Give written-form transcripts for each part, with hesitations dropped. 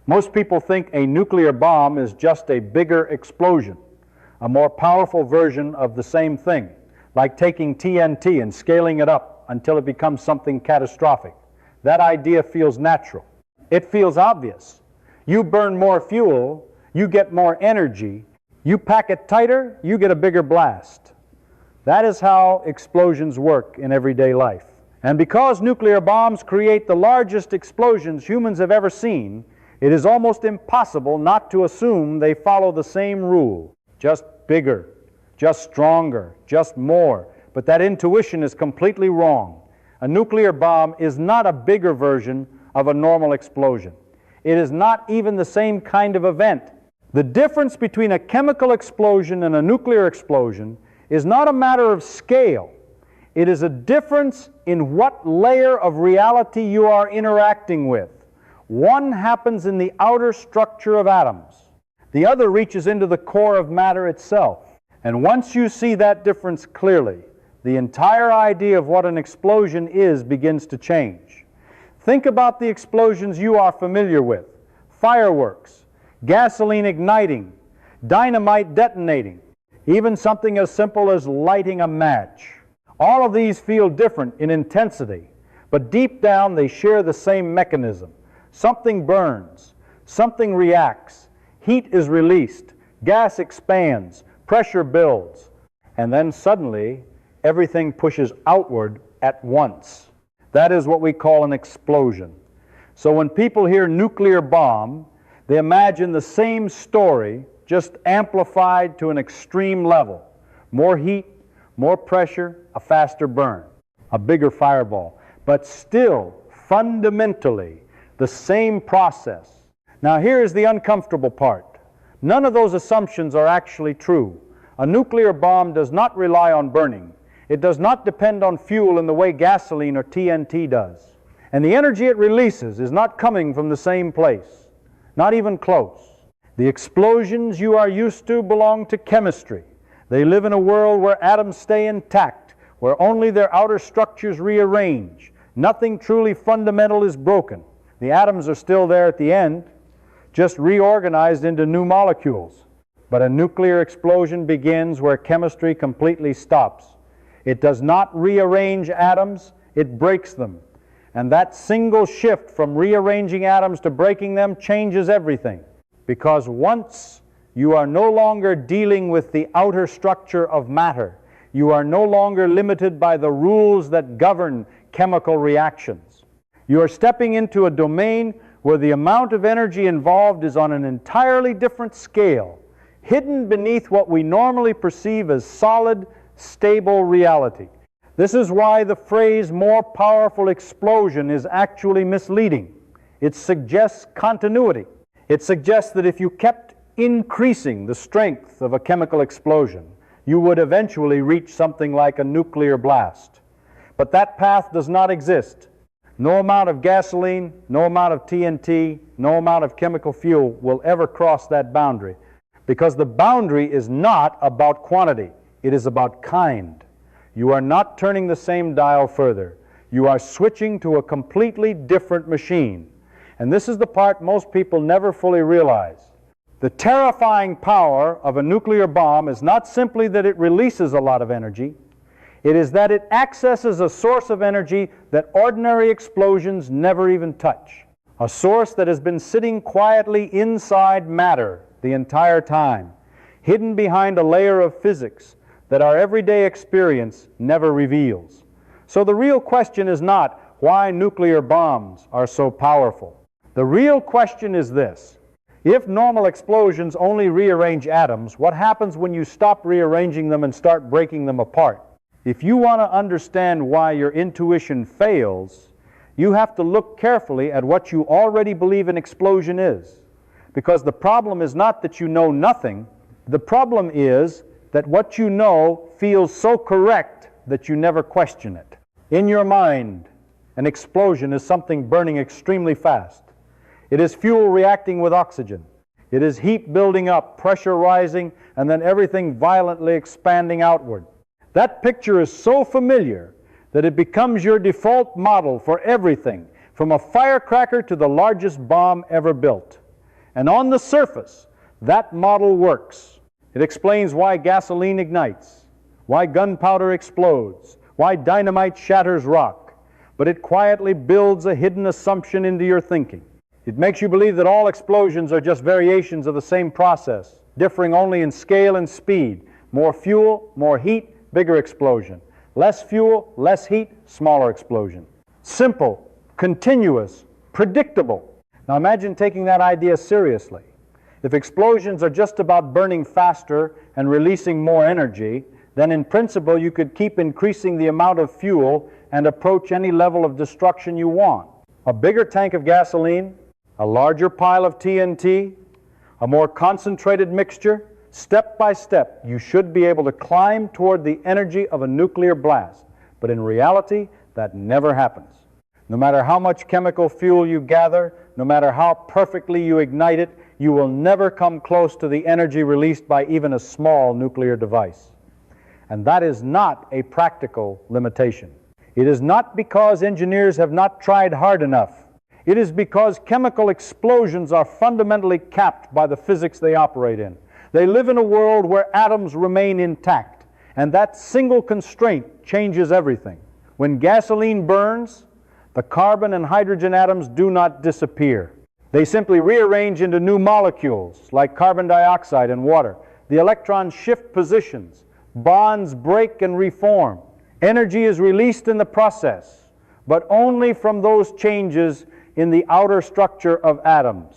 Most people think a nuclear bomb is just a bigger explosion, a more powerful version of the same thing, like taking TNT and scaling it up until it becomes something catastrophic. That idea feels natural. It feels obvious. You burn more fuel, you get more energy. You pack it tighter, you get a bigger blast. That is how explosions work in everyday life. And because nuclear bombs create the largest explosions humans have ever seen, it is almost impossible not to assume they follow the same rule. Just bigger, just stronger, just more. But that intuition is completely wrong. A nuclear bomb is not a bigger version of a normal explosion. It is not even the same kind of event. The difference between a chemical explosion and a nuclear explosion is not a matter of scale. It is a difference in what layer of reality you are interacting with. One happens in the outer structure of atoms. The other reaches into the core of matter itself. And once you see that difference clearly, the entire idea of what an explosion is begins to change. Think about the explosions you are familiar with: fireworks, gasoline igniting, dynamite detonating, even something as simple as lighting a match. All of these feel different in intensity, but deep down they share the same mechanism. Something burns, something reacts, heat is released, gas expands, pressure builds, and then suddenly everything pushes outward at once. That is what we call an explosion. So when people hear nuclear bomb, they imagine the same story, just amplified to an extreme level. More heat, more pressure, a faster burn, a bigger fireball. But still, fundamentally, the same process. Now here is the uncomfortable part. None of those assumptions are actually true. A nuclear bomb does not rely on burning. It does not depend on fuel in the way gasoline or TNT does. And the energy it releases is not coming from the same place, not even close. The explosions you are used to belong to chemistry. They live in a world where atoms stay intact, where only their outer structures rearrange. Nothing truly fundamental is broken. The atoms are still there at the end, just reorganized into new molecules. But a nuclear explosion begins where chemistry completely stops. It does not rearrange atoms, it breaks them. And that single shift from rearranging atoms to breaking them changes everything. Because once you are no longer dealing with the outer structure of matter, you are no longer limited by the rules that govern chemical reactions. You are stepping into a domain where the amount of energy involved is on an entirely different scale, hidden beneath what we normally perceive as solid, stable reality. This is why the phrase "more powerful explosion" is actually misleading. It suggests continuity. It suggests that if you kept increasing the strength of a chemical explosion, you would eventually reach something like a nuclear blast. But that path does not exist. No amount of gasoline, no amount of TNT, no amount of chemical fuel will ever cross that boundary, because the boundary is not about quantity. It is about kind. You are not turning the same dial further. You are switching to a completely different machine. And this is the part most people never fully realize. The terrifying power of a nuclear bomb is not simply that it releases a lot of energy. It is that it accesses a source of energy that ordinary explosions never even touch. A source that has been sitting quietly inside matter the entire time, hidden behind a layer of physics that our everyday experience never reveals. So the real question is not why nuclear bombs are so powerful. The real question is this: if normal explosions only rearrange atoms, what happens when you stop rearranging them and start breaking them apart? If you want to understand why your intuition fails, you have to look carefully at what you already believe an explosion is. Because the problem is not that you know nothing. The problem is that what you know feels so correct that you never question it. In your mind, an explosion is something burning extremely fast. It is fuel reacting with oxygen. It is heat building up, pressure rising, and then everything violently expanding outward. That picture is so familiar that it becomes your default model for everything, from a firecracker to the largest bomb ever built. And on the surface, that model works. It explains why gasoline ignites, why gunpowder explodes, why dynamite shatters rock. But it quietly builds a hidden assumption into your thinking. It makes you believe that all explosions are just variations of the same process, differing only in scale and speed. More fuel, more heat, bigger explosion. Less fuel, less heat, smaller explosion. Simple, continuous, predictable. Now imagine taking that idea seriously. If explosions are just about burning faster and releasing more energy, then in principle you could keep increasing the amount of fuel and approach any level of destruction you want. A bigger tank of gasoline, a larger pile of TNT, a more concentrated mixture, step by step, you should be able to climb toward the energy of a nuclear blast. But in reality, that never happens. No matter how much chemical fuel you gather, no matter how perfectly you ignite it, you will never come close to the energy released by even a small nuclear device. And that is not a practical limitation. It is not because engineers have not tried hard enough. It is because chemical explosions are fundamentally capped by the physics they operate in. They live in a world where atoms remain intact, and that single constraint changes everything. When gasoline burns, the carbon and hydrogen atoms do not disappear. They simply rearrange into new molecules, like carbon dioxide and water. The electrons shift positions, bonds break and reform. Energy is released in the process, but only from those changes in the outer structure of atoms.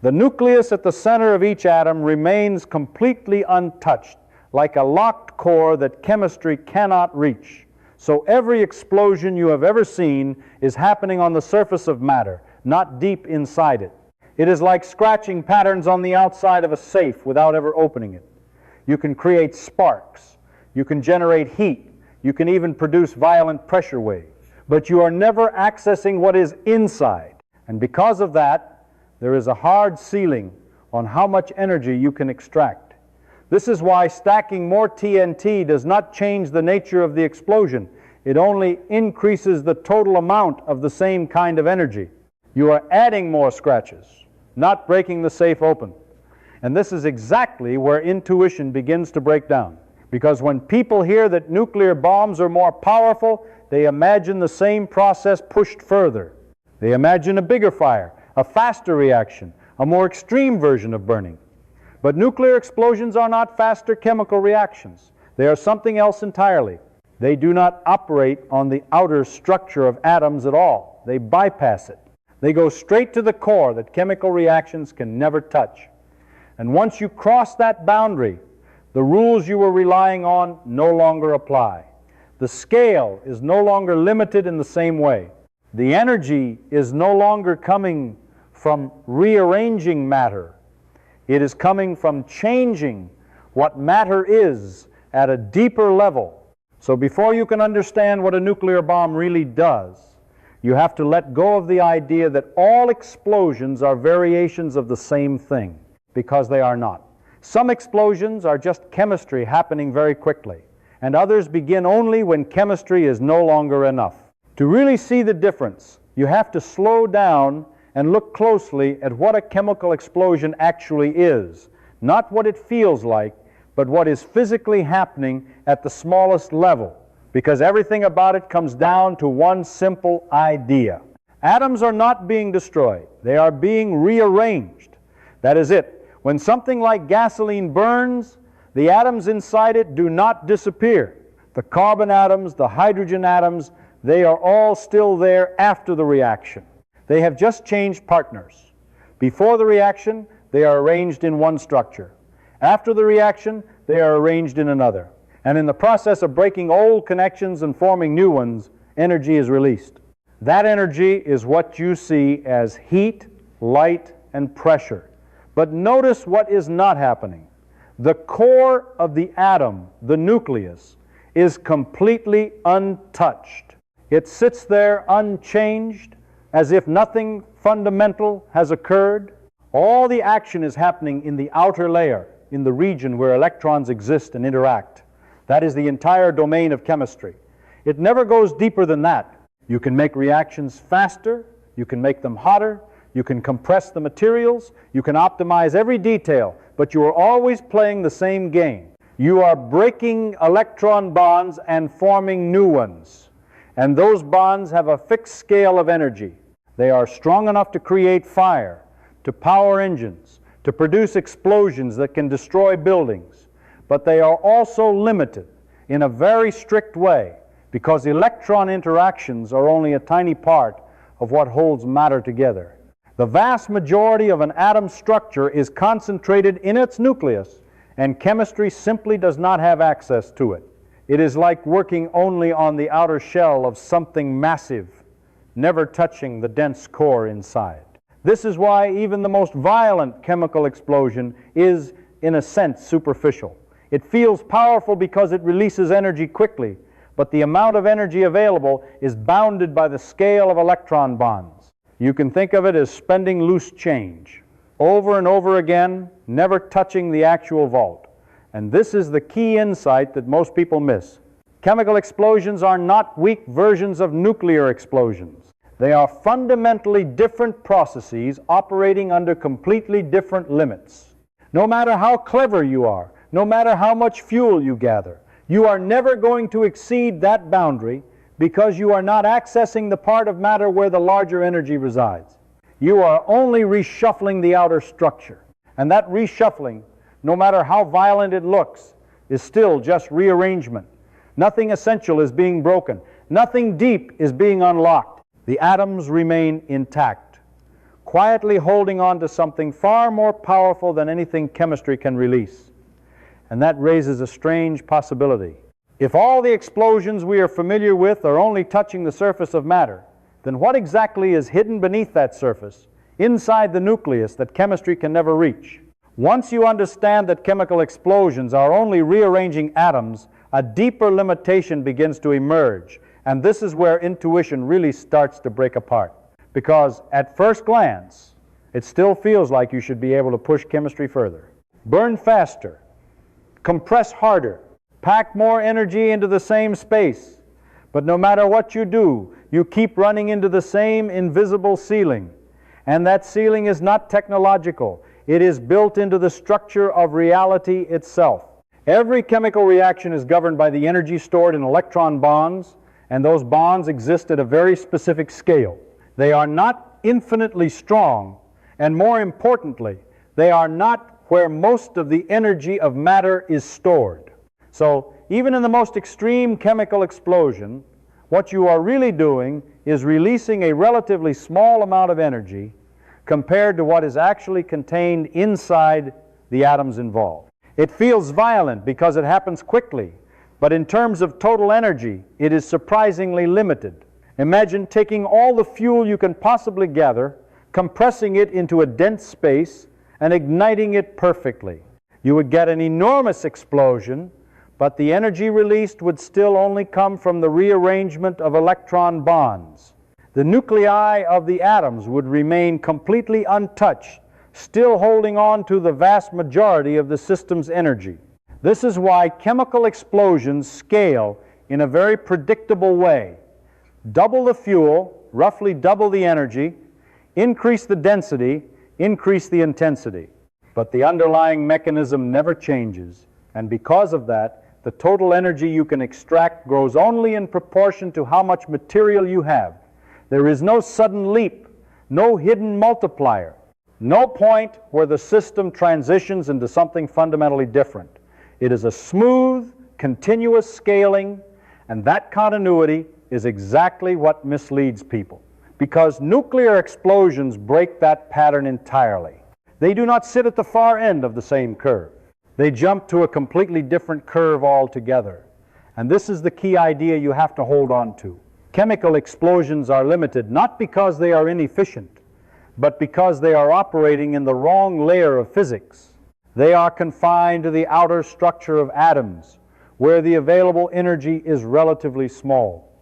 The nucleus at the center of each atom remains completely untouched, like a locked core that chemistry cannot reach. So every explosion you have ever seen is happening on the surface of matter, not deep inside it. It is like scratching patterns on the outside of a safe without ever opening it. You can create sparks. You can generate heat. You can even produce violent pressure waves. But you are never accessing what is inside. And because of that, there is a hard ceiling on how much energy you can extract. This is why stacking more TNT does not change the nature of the explosion. It only increases the total amount of the same kind of energy. You are adding more scratches, not breaking the safe open. And this is exactly where intuition begins to break down. Because when people hear that nuclear bombs are more powerful, they imagine the same process pushed further. They imagine a bigger fire, a faster reaction, a more extreme version of burning. But nuclear explosions are not faster chemical reactions. They are something else entirely. They do not operate on the outer structure of atoms at all. They bypass it. They go straight to the core that chemical reactions can never touch. And once you cross that boundary, the rules you were relying on no longer apply. The scale is no longer limited in the same way. The energy is no longer coming from rearranging matter. It is coming from changing what matter is at a deeper level. So before you can understand what a nuclear bomb really does, you have to let go of the idea that all explosions are variations of the same thing, because they are not. Some explosions are just chemistry happening very quickly, and others begin only when chemistry is no longer enough. To really see the difference, you have to slow down and look closely at what a chemical explosion actually is. Not what it feels like, but what is physically happening at the smallest level, because everything about it comes down to one simple idea. Atoms are not being destroyed. They are being rearranged. That is it. When something like gasoline burns, the atoms inside it do not disappear. The carbon atoms, the hydrogen atoms, they are all still there after the reaction. They have just changed partners. Before the reaction, they are arranged in one structure. After the reaction, they are arranged in another. And in the process of breaking old connections and forming new ones, energy is released. That energy is what you see as heat, light, and pressure. But notice what is not happening. The core of the atom, the nucleus, is completely untouched. It sits there unchanged, as if nothing fundamental has occurred. All the action is happening in the outer layer, in the region where electrons exist and interact. That is the entire domain of chemistry. It never goes deeper than that. You can make reactions faster, you can make them hotter, you can compress the materials, you can optimize every detail, but you are always playing the same game. You are breaking electron bonds and forming new ones. And those bonds have a fixed scale of energy. They are strong enough to create fire, to power engines, to produce explosions that can destroy buildings. But they are also limited in a very strict way, because electron interactions are only a tiny part of what holds matter together. The vast majority of an atom structure is concentrated in its nucleus, and chemistry simply does not have access to it. It is like working only on the outer shell of something massive, never touching the dense core inside. This is why even the most violent chemical explosion is, in a sense, superficial. It feels powerful because it releases energy quickly, but the amount of energy available is bounded by the scale of electron bonds. You can think of it as spending loose change, over and over again, never touching the actual vault. And this is the key insight that most people miss. Chemical explosions are not weak versions of nuclear explosions. They are fundamentally different processes operating under completely different limits. No matter how clever you are, no matter how much fuel you gather, you are never going to exceed that boundary because you are not accessing the part of matter where the larger energy resides. You are only reshuffling the outer structure. And that reshuffling, no matter how violent it looks, is still just rearrangement. Nothing essential is being broken. Nothing deep is being unlocked. The atoms remain intact, quietly holding on to something far more powerful than anything chemistry can release. And that raises a strange possibility. If all the explosions we are familiar with are only touching the surface of matter, then what exactly is hidden beneath that surface, inside the nucleus that chemistry can never reach? Once you understand that chemical explosions are only rearranging atoms, a deeper limitation begins to emerge. And this is where intuition really starts to break apart. Because at first glance, it still feels like you should be able to push chemistry further. Burn faster, compress harder, pack more energy into the same space. But no matter what you do, you keep running into the same invisible ceiling. And that ceiling is not technological. It is built into the structure of reality itself. Every chemical reaction is governed by the energy stored in electron bonds, and those bonds exist at a very specific scale. They are not infinitely strong, and more importantly, they are not where most of the energy of matter is stored. So, even in the most extreme chemical explosion, what you are really doing is releasing a relatively small amount of energy compared to what is actually contained inside the atoms involved. It feels violent because it happens quickly, but in terms of total energy, it is surprisingly limited. Imagine taking all the fuel you can possibly gather, compressing it into a dense space, and igniting it perfectly. You would get an enormous explosion, but the energy released would still only come from the rearrangement of electron bonds. The nuclei of the atoms would remain completely untouched, still holding on to the vast majority of the system's energy. This is why chemical explosions scale in a very predictable way. Double the fuel, roughly double the energy, increase the density, increase the intensity. But the underlying mechanism never changes, and because of that, the total energy you can extract grows only in proportion to how much material you have. There is no sudden leap, no hidden multiplier, no point where the system transitions into something fundamentally different. It is a smooth, continuous scaling, and that continuity is exactly what misleads people. Because nuclear explosions break that pattern entirely. They do not sit at the far end of the same curve. They jump to a completely different curve altogether. And this is the key idea you have to hold on to. Chemical explosions are limited not because they are inefficient, but because they are operating in the wrong layer of physics. They are confined to the outer structure of atoms, where the available energy is relatively small.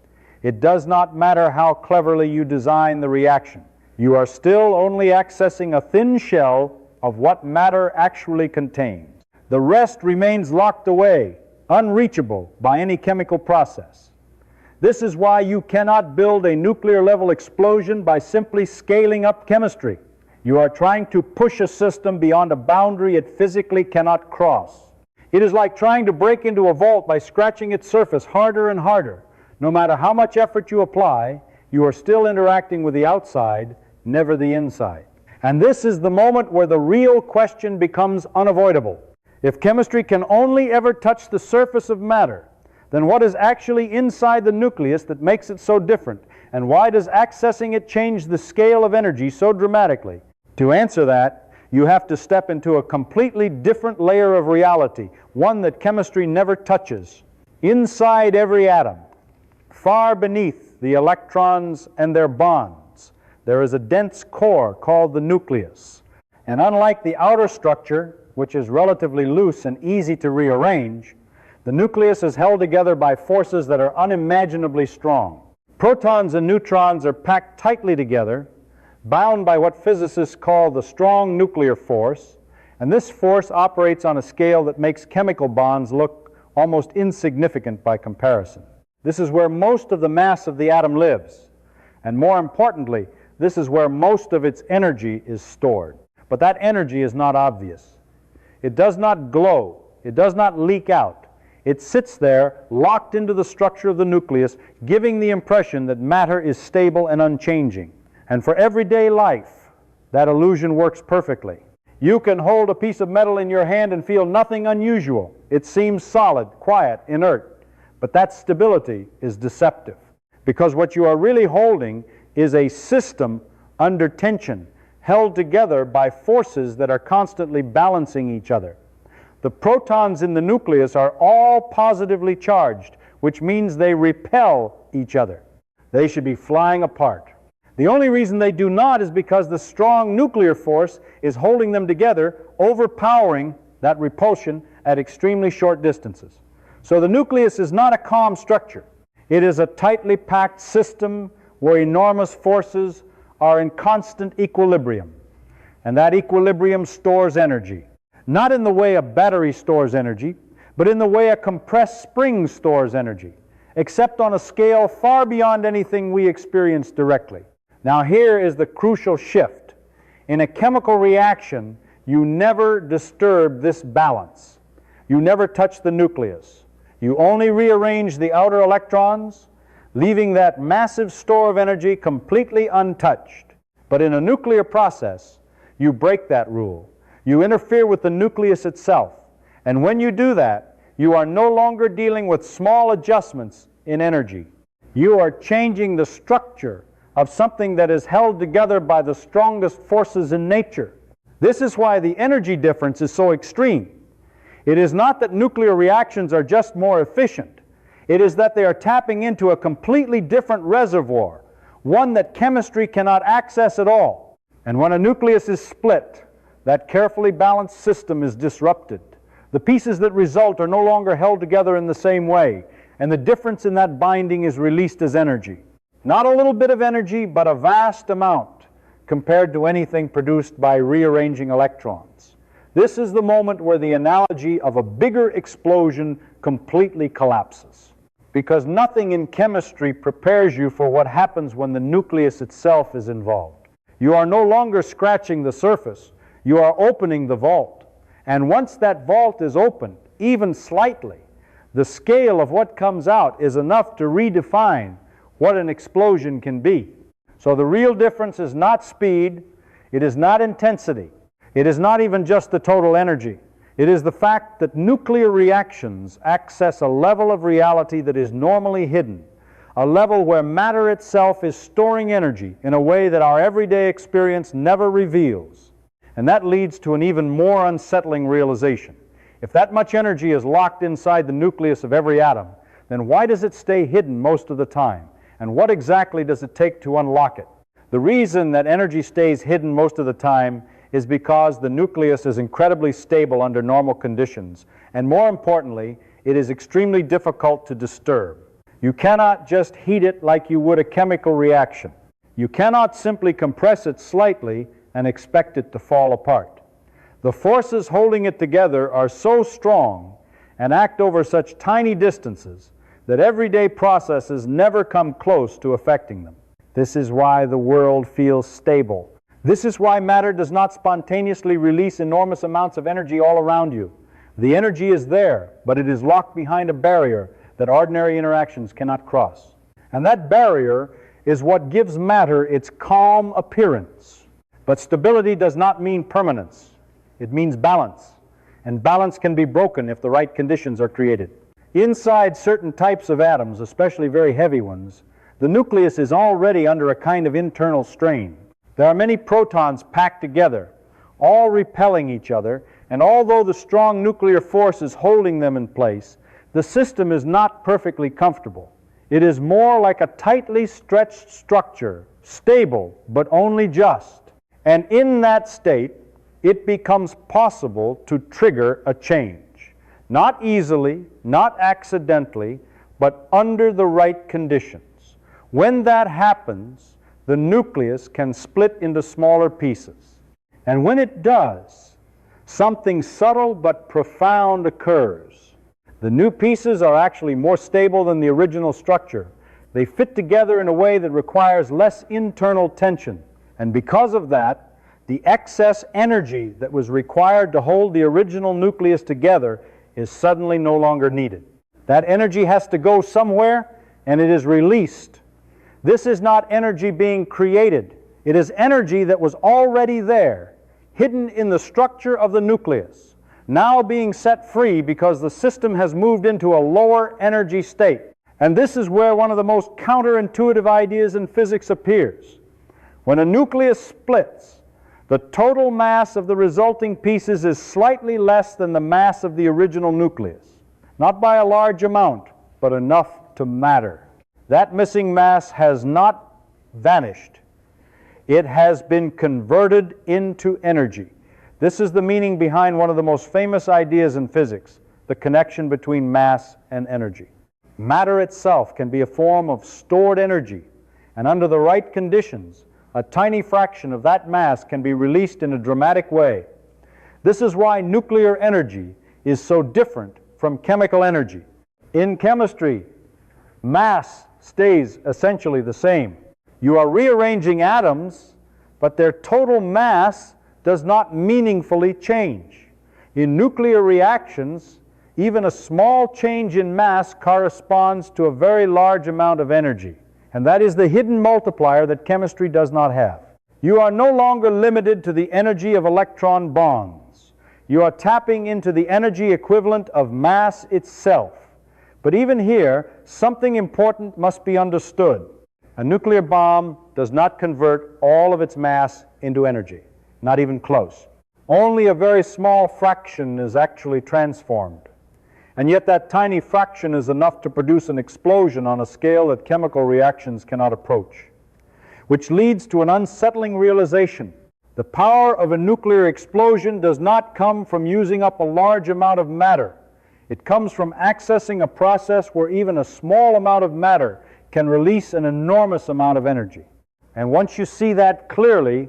It does not matter how cleverly you design the reaction. You are still only accessing a thin shell of what matter actually contains. The rest remains locked away, unreachable by any chemical process. This is why you cannot build a nuclear-level explosion by simply scaling up chemistry. You are trying to push a system beyond a boundary it physically cannot cross. It is like trying to break into a vault by scratching its surface harder and harder. No matter how much effort you apply, you are still interacting with the outside, never the inside. And this is the moment where the real question becomes unavoidable. If chemistry can only ever touch the surface of matter, then what is actually inside the nucleus that makes it so different? And why does accessing it change the scale of energy so dramatically? To answer that, you have to step into a completely different layer of reality, one that chemistry never touches. Inside every atom, far beneath the electrons and their bonds, there is a dense core called the nucleus. And unlike the outer structure, which is relatively loose and easy to rearrange, the nucleus is held together by forces that are unimaginably strong. Protons and neutrons are packed tightly together, bound by what physicists call the strong nuclear force, and this force operates on a scale that makes chemical bonds look almost insignificant by comparison. This is where most of the mass of the atom lives, and more importantly, this is where most of its energy is stored. But that energy is not obvious. It does not glow. It does not leak out. It sits there, locked into the structure of the nucleus, giving the impression that matter is stable and unchanging. And for everyday life, that illusion works perfectly. You can hold a piece of metal in your hand and feel nothing unusual. It seems solid, quiet, inert. But that stability is deceptive, because what you are really holding is a system under tension, held together by forces that are constantly balancing each other. The protons in the nucleus are all positively charged, which means they repel each other. They should be flying apart. The only reason they do not is because the strong nuclear force is holding them together, overpowering that repulsion at extremely short distances. So the nucleus is not a calm structure. It is a tightly packed system where enormous forces are in constant equilibrium. And that equilibrium stores energy. Not in the way a battery stores energy, but in the way a compressed spring stores energy, except on a scale far beyond anything we experience directly. Now here is the crucial shift. In a chemical reaction, you never disturb this balance. You never touch the nucleus. You only rearrange the outer electrons, leaving that massive store of energy completely untouched. But in a nuclear process, you break that rule. You interfere with the nucleus itself. And when you do that, you are no longer dealing with small adjustments in energy. You are changing the structure of something that is held together by the strongest forces in nature. This is why the energy difference is so extreme. It is not that nuclear reactions are just more efficient. It is that they are tapping into a completely different reservoir, one that chemistry cannot access at all. And when a nucleus is split, that carefully balanced system is disrupted. The pieces that result are no longer held together in the same way, and the difference in that binding is released as energy. Not a little bit of energy, but a vast amount compared to anything produced by rearranging electrons. This is the moment where the analogy of a bigger explosion completely collapses. Because nothing in chemistry prepares you for what happens when the nucleus itself is involved. You are no longer scratching the surface. You are opening the vault. And once that vault is opened, even slightly, the scale of what comes out is enough to redefine what an explosion can be. So the real difference is not speed, it is not intensity, it is not even just the total energy. It is the fact that nuclear reactions access a level of reality that is normally hidden, a level where matter itself is storing energy in a way that our everyday experience never reveals. And that leads to an even more unsettling realization. If that much energy is locked inside the nucleus of every atom, then why does it stay hidden most of the time? And what exactly does it take to unlock it? The reason that energy stays hidden most of the time is because the nucleus is incredibly stable under normal conditions. And more importantly, it is extremely difficult to disturb. You cannot just heat it like you would a chemical reaction. You cannot simply compress it slightly and expect it to fall apart. The forces holding it together are so strong and act over such tiny distances that everyday processes never come close to affecting them. This is why the world feels stable. This is why matter does not spontaneously release enormous amounts of energy all around you. The energy is there, but it is locked behind a barrier that ordinary interactions cannot cross. And that barrier is what gives matter its calm appearance. But stability does not mean permanence. It means balance. And balance can be broken if the right conditions are created. Inside certain types of atoms, especially very heavy ones, the nucleus is already under a kind of internal strain. There are many protons packed together, all repelling each other, and although the strong nuclear force is holding them in place, the system is not perfectly comfortable. It is more like a tightly stretched structure, stable, but only just. And in that state, it becomes possible to trigger a change. Not easily, not accidentally, but under the right conditions. When that happens, the nucleus can split into smaller pieces. And when it does, something subtle but profound occurs. The new pieces are actually more stable than the original structure. They fit together in a way that requires less internal tension. And because of that, the excess energy that was required to hold the original nucleus together is suddenly no longer needed. That energy has to go somewhere, and it is released. This is not energy being created. It is energy that was already there, hidden in the structure of the nucleus, now being set free because the system has moved into a lower energy state. And this is where one of the most counterintuitive ideas in physics appears. When a nucleus splits, the total mass of the resulting pieces is slightly less than the mass of the original nucleus. Not by a large amount, but enough to matter. That missing mass has not vanished. It has been converted into energy. This is the meaning behind one of the most famous ideas in physics, the connection between mass and energy. Matter itself can be a form of stored energy, and under the right conditions, a tiny fraction of that mass can be released in a dramatic way. This is why nuclear energy is so different from chemical energy. In chemistry, mass stays essentially the same. You are rearranging atoms, but their total mass does not meaningfully change. In nuclear reactions, even a small change in mass corresponds to a very large amount of energy. And that is the hidden multiplier that chemistry does not have. You are no longer limited to the energy of electron bonds. You are tapping into the energy equivalent of mass itself. But even here, something important must be understood. A nuclear bomb does not convert all of its mass into energy, not even close. Only a very small fraction is actually transformed. And yet that tiny fraction is enough to produce an explosion on a scale that chemical reactions cannot approach, which leads to an unsettling realization. The power of a nuclear explosion does not come from using up a large amount of matter. It comes from accessing a process where even a small amount of matter can release an enormous amount of energy. And once you see that clearly,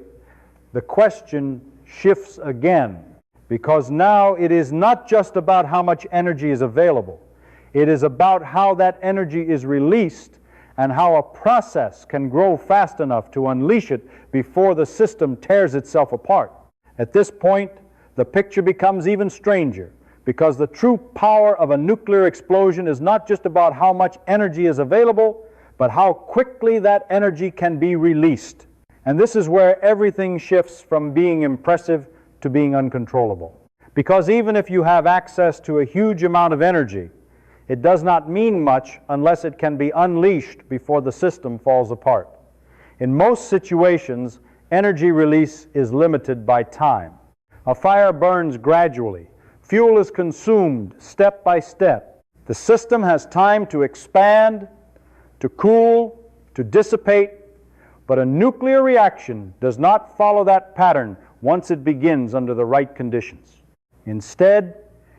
the question shifts again. Because now it is not just about how much energy is available. It is about how that energy is released and how a process can grow fast enough to unleash it before the system tears itself apart. At this point, the picture becomes even stranger, because the true power of a nuclear explosion is not just about how much energy is available, but how quickly that energy can be released. And this is where everything shifts from being impressive to being uncontrollable. Because even if you have access to a huge amount of energy, it does not mean much unless it can be unleashed before the system falls apart. In most situations, energy release is limited by time. A fire burns gradually. Fuel is consumed step by step. The system has time to expand, to cool, to dissipate, but a nuclear reaction does not follow that pattern once it begins under the right conditions. Instead,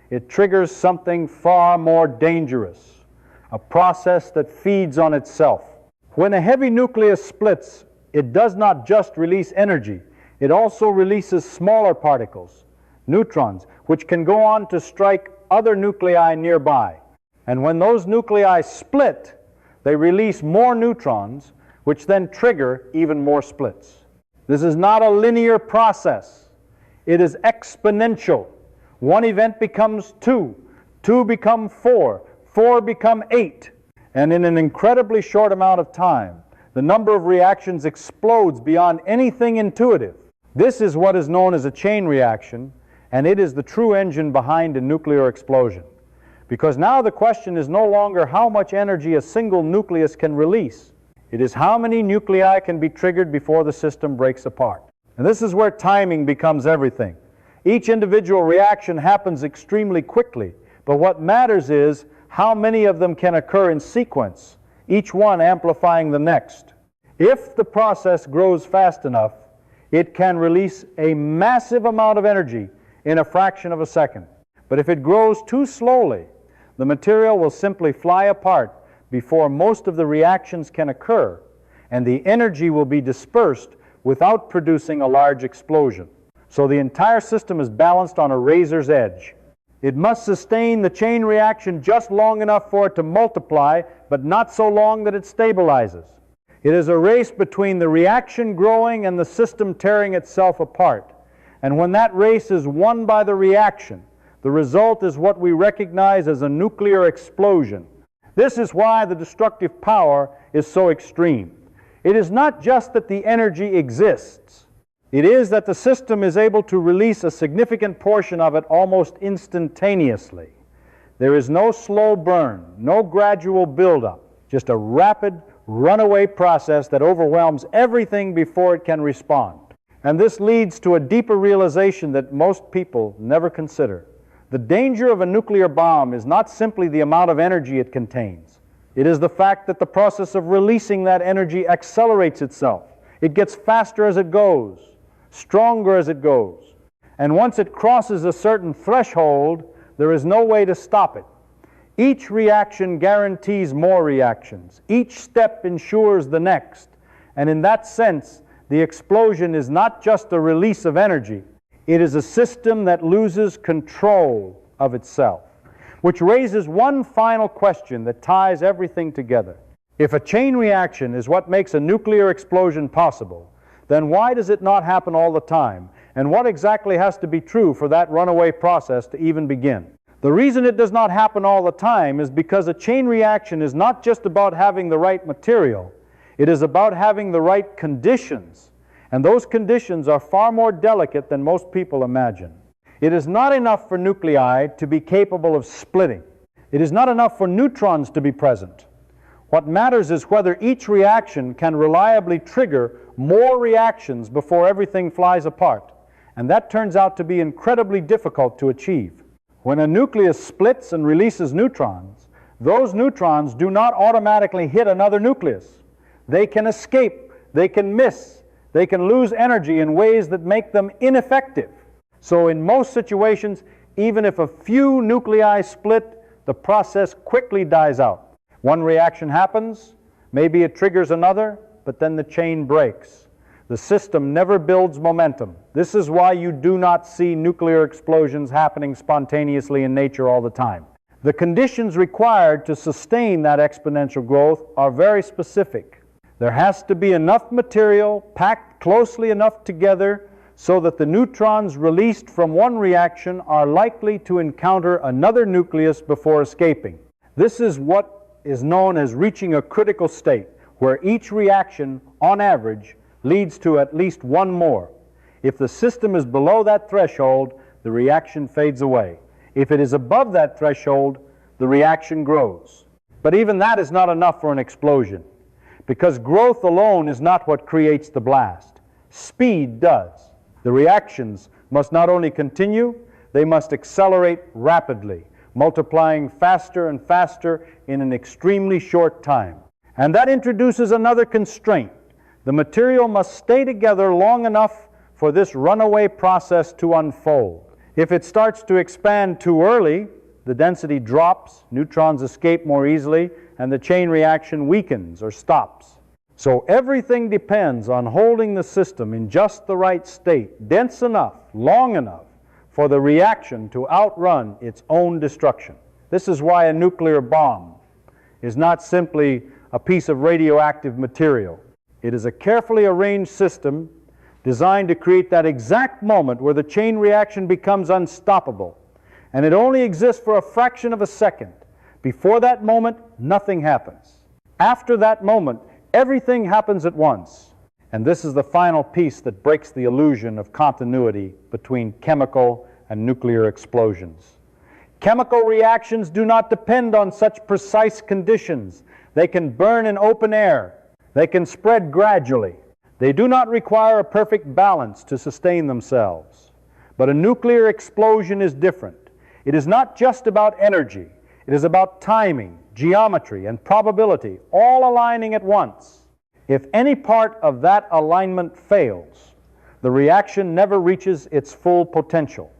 it triggers something far more dangerous, a process that feeds on itself. When a heavy nucleus splits, it does not just release energy, it also releases smaller particles, neutrons, which can go on to strike other nuclei nearby. And when those nuclei split, they release more neutrons, which then trigger even more splits. This is not a linear process. It is exponential. One event becomes 2, 2 become 4, 4 become 8. And in an incredibly short amount of time, the number of reactions explodes beyond anything intuitive. This is what is known as a chain reaction, and it is the true engine behind a nuclear explosion. Because now the question is no longer how much energy a single nucleus can release. It is how many nuclei can be triggered before the system breaks apart. And this is where timing becomes everything. Each individual reaction happens extremely quickly, but what matters is how many of them can occur in sequence, each one amplifying the next. If the process grows fast enough, it can release a massive amount of energy in a fraction of a second. But if it grows too slowly, the material will simply fly apart before most of the reactions can occur, and the energy will be dispersed without producing a large explosion. So the entire system is balanced on a razor's edge. It must sustain the chain reaction just long enough for it to multiply, but not so long that it stabilizes. It is a race between the reaction growing and the system tearing itself apart. And when that race is won by the reaction, the result is what we recognize as a nuclear explosion. This is why the destructive power is so extreme. It is not just that the energy exists. It is that the system is able to release a significant portion of it almost instantaneously. There is no slow burn, no gradual buildup, just a rapid runaway process that overwhelms everything before it can respond. And this leads to a deeper realization that most people never consider. The danger of a nuclear bomb is not simply the amount of energy it contains. It is the fact that the process of releasing that energy accelerates itself. It gets faster as it goes, stronger as it goes. And once it crosses a certain threshold, there is no way to stop it. Each reaction guarantees more reactions. Each step ensures the next. And in that sense, the explosion is not just a release of energy. It is a system that loses control of itself, which raises one final question that ties everything together. If a chain reaction is what makes a nuclear explosion possible, then why does it not happen all the time? And what exactly has to be true for that runaway process to even begin? The reason it does not happen all the time is because a chain reaction is not just about having the right material. It is about having the right conditions. And those conditions are far more delicate than most people imagine. It is not enough for nuclei to be capable of splitting. It is not enough for neutrons to be present. What matters is whether each reaction can reliably trigger more reactions before everything flies apart. And that turns out to be incredibly difficult to achieve. When a nucleus splits and releases neutrons, those neutrons do not automatically hit another nucleus. They can escape, they can miss, they can lose energy in ways that make them ineffective. So in most situations, even if a few nuclei split, the process quickly dies out. One reaction happens, maybe it triggers another, but then the chain breaks. The system never builds momentum. This is why you do not see nuclear explosions happening spontaneously in nature all the time. The conditions required to sustain that exponential growth are very specific. There has to be enough material packed closely enough together so that the neutrons released from one reaction are likely to encounter another nucleus before escaping. This is what is known as reaching a critical state, where each reaction, on average, leads to at least one more. If the system is below that threshold, the reaction fades away. If it is above that threshold, the reaction grows. But even that is not enough for an explosion, because growth alone is not what creates the blast. Speed does. The reactions must not only continue, they must accelerate rapidly, multiplying faster and faster in an extremely short time. And that introduces another constraint. The material must stay together long enough for this runaway process to unfold. If it starts to expand too early, the density drops, neutrons escape more easily, and the chain reaction weakens or stops. So everything depends on holding the system in just the right state, dense enough, long enough, for the reaction to outrun its own destruction. This is why a nuclear bomb is not simply a piece of radioactive material. It is a carefully arranged system designed to create that exact moment where the chain reaction becomes unstoppable. And it only exists for a fraction of a second. Before that moment, nothing happens. After that moment, everything happens at once. And this is the final piece that breaks the illusion of continuity between chemical and nuclear explosions. Chemical reactions do not depend on such precise conditions. They can burn in open air. They can spread gradually. They do not require a perfect balance to sustain themselves. But a nuclear explosion is different. It is not just about energy. It is about timing, geometry, and probability, all aligning at once. If any part of that alignment fails, the reaction never reaches its full potential.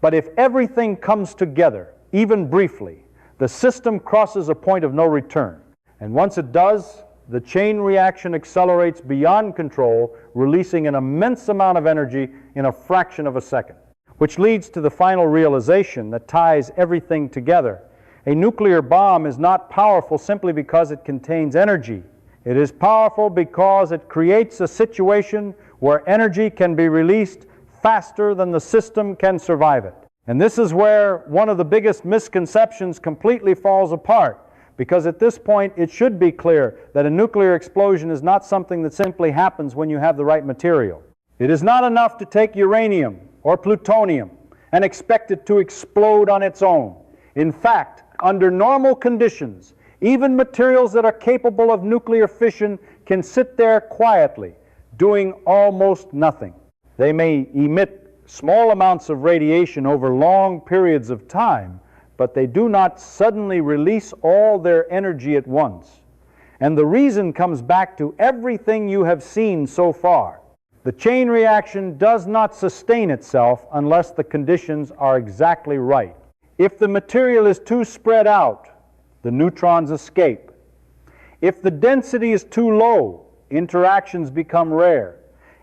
But if everything comes together, even briefly, the system crosses a point of no return. And once it does, the chain reaction accelerates beyond control, releasing an immense amount of energy in a fraction of a second, which leads to the final realization that ties everything together. A nuclear bomb is not powerful simply because it contains energy. It is powerful because it creates a situation where energy can be released faster than the system can survive it. And this is where one of the biggest misconceptions completely falls apart, because at this point it should be clear that a nuclear explosion is not something that simply happens when you have the right material. It is not enough to take uranium or plutonium and expect it to explode on its own. In fact, under normal conditions, even materials that are capable of nuclear fission can sit there quietly, doing almost nothing. They may emit small amounts of radiation over long periods of time, but they do not suddenly release all their energy at once. And the reason comes back to everything you have seen so far. The chain reaction does not sustain itself unless the conditions are exactly right. If the material is too spread out, the neutrons escape. If the density is too low, interactions become rare.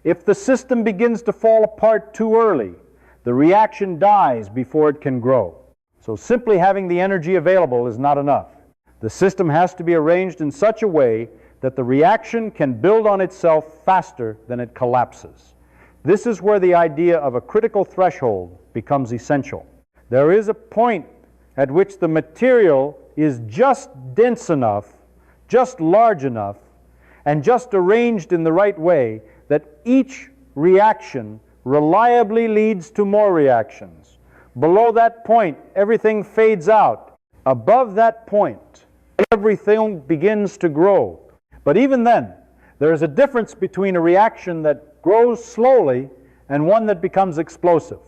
If the system begins to fall apart too early, the reaction dies before it can grow. So simply having the energy available is not enough. The system has to be arranged in such a way that the reaction can build on itself faster than it collapses. This is where the idea of a critical threshold becomes essential. There is a point at which the material is just dense enough, just large enough, and just arranged in the right way that each reaction reliably leads to more reactions. Below that point, everything fades out. Above that point, everything begins to grow. But even then, there is a difference between a reaction that grows slowly and one that becomes explosive.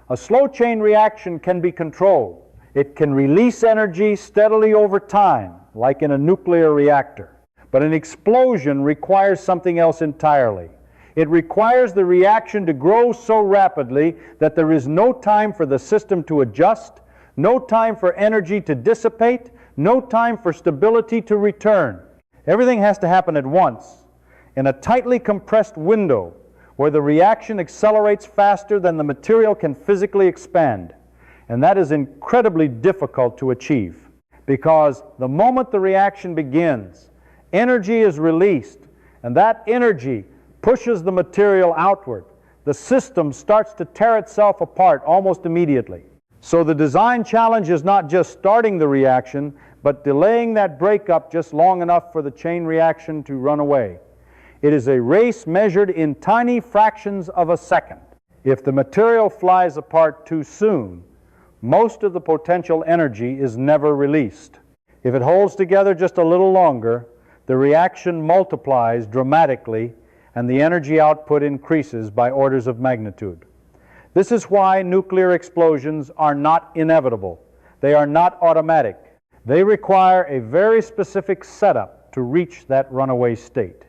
A slow chain reaction can be controlled. It can release energy steadily over time, like in a nuclear reactor. But an explosion requires something else entirely. It requires the reaction to grow so rapidly that there is no time for the system to adjust, no time for energy to dissipate, no time for stability to return. Everything has to happen at once, in a tightly compressed window where the reaction accelerates faster than the material can physically expand. And that is incredibly difficult to achieve, because the moment the reaction begins, energy is released, and that energy pushes the material outward. The system starts to tear itself apart almost immediately. So the design challenge is not just starting the reaction, but delaying that breakup just long enough for the chain reaction to run away. It is a race measured in tiny fractions of a second. If the material flies apart too soon, most of the potential energy is never released. If it holds together just a little longer, the reaction multiplies dramatically and the energy output increases by orders of magnitude. This is why nuclear explosions are not inevitable. They are not automatic. They require a very specific setup to reach that runaway state.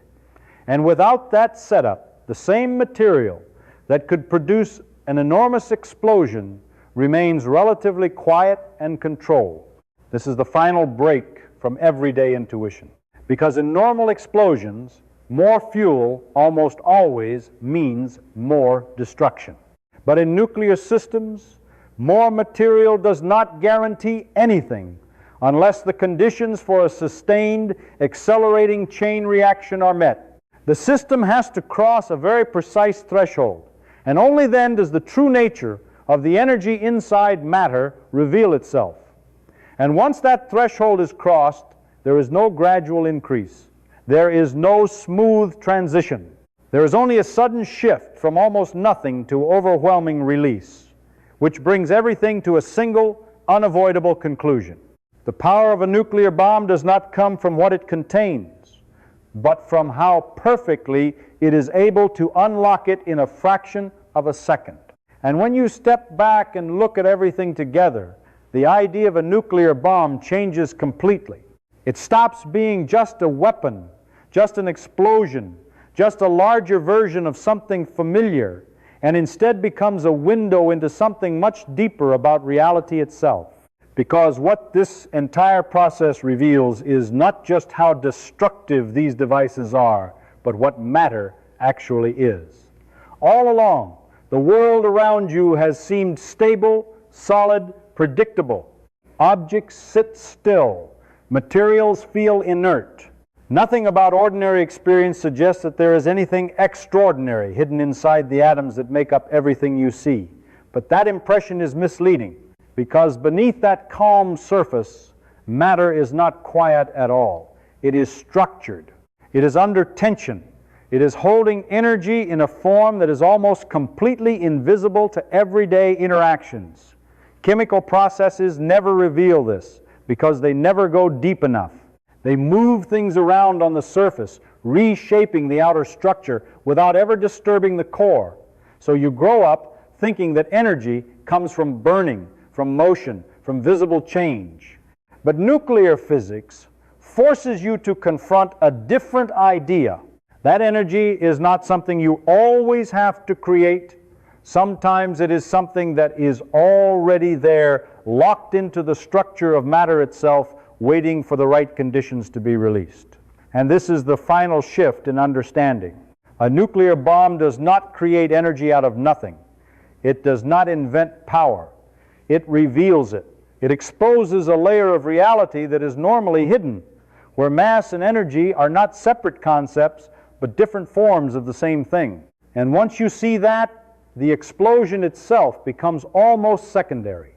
And without that setup, the same material that could produce an enormous explosion remains relatively quiet and controlled. This is the final break from everyday intuition. Because in normal explosions, more fuel almost always means more destruction. But in nuclear systems, More material does not guarantee anything unless the conditions for a sustained, accelerating chain reaction are met. The system has to cross a very precise threshold, and only then does the true nature of the energy inside matter reveal itself. And once that threshold is crossed, there is no gradual increase. There is no smooth transition. There is only a sudden shift from almost nothing to overwhelming release, which brings everything to a single, unavoidable conclusion. The power of a nuclear bomb does not come from what it contains, but from how perfectly it is able to unlock it in a fraction of a second. And when you step back and look at everything together, the idea of a nuclear bomb changes completely. It stops being just a weapon, just an explosion, just a larger version of something familiar, and instead becomes a window into something much deeper about reality itself. Because what this entire process reveals is not just how destructive these devices are, but what matter actually is. All along, the world around you has seemed stable, solid, predictable. Objects sit still. Materials feel inert. Nothing about ordinary experience suggests that there is anything extraordinary hidden inside the atoms that make up everything you see. But that impression is misleading, because beneath that calm surface, matter is not quiet at all. It is structured. It is under tension. It is holding energy in a form that is almost completely invisible to everyday interactions. Chemical processes never reveal this because they never go deep enough. They move things around on the surface, reshaping the outer structure without ever disturbing the core. So you grow up thinking that energy comes from burning, from motion, from visible change. But nuclear physics forces you to confront a different idea. That energy is not something you always have to create. Sometimes it is something that is already there, locked into the structure of matter itself, waiting for the right conditions to be released. And this is the final shift in understanding. A nuclear bomb does not create energy out of nothing. It does not invent power. It reveals it. It exposes a layer of reality that is normally hidden, where mass and energy are not separate concepts, but different forms of the same thing. And once you see that, the explosion itself becomes almost secondary.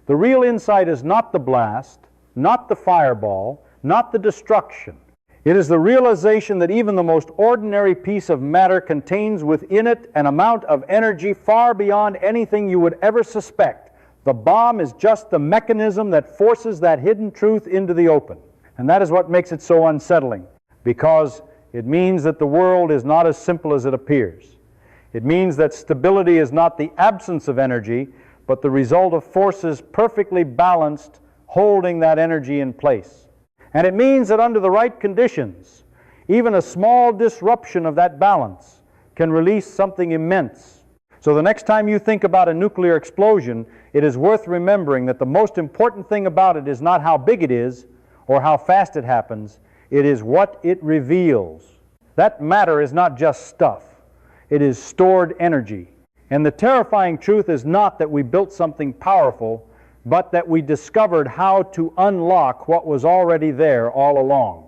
The real insight is not the blast, not the fireball, not the destruction. It is the realization that even the most ordinary piece of matter contains within it an amount of energy far beyond anything you would ever suspect. The bomb is just the mechanism that forces that hidden truth into the open. And that is what makes it so unsettling, because it means that the world is not as simple as it appears. It means that stability is not the absence of energy, but the result of forces perfectly balanced, holding that energy in place. And it means that under the right conditions, even a small disruption of that balance can release something immense. So the next time you think about a nuclear explosion, it is worth remembering that the most important thing about it is not how big it is or how fast it happens. It is what it reveals. That matter is not just stuff. It is stored energy. And the terrifying truth is not that we built something powerful, but that we discovered how to unlock what was already there all along.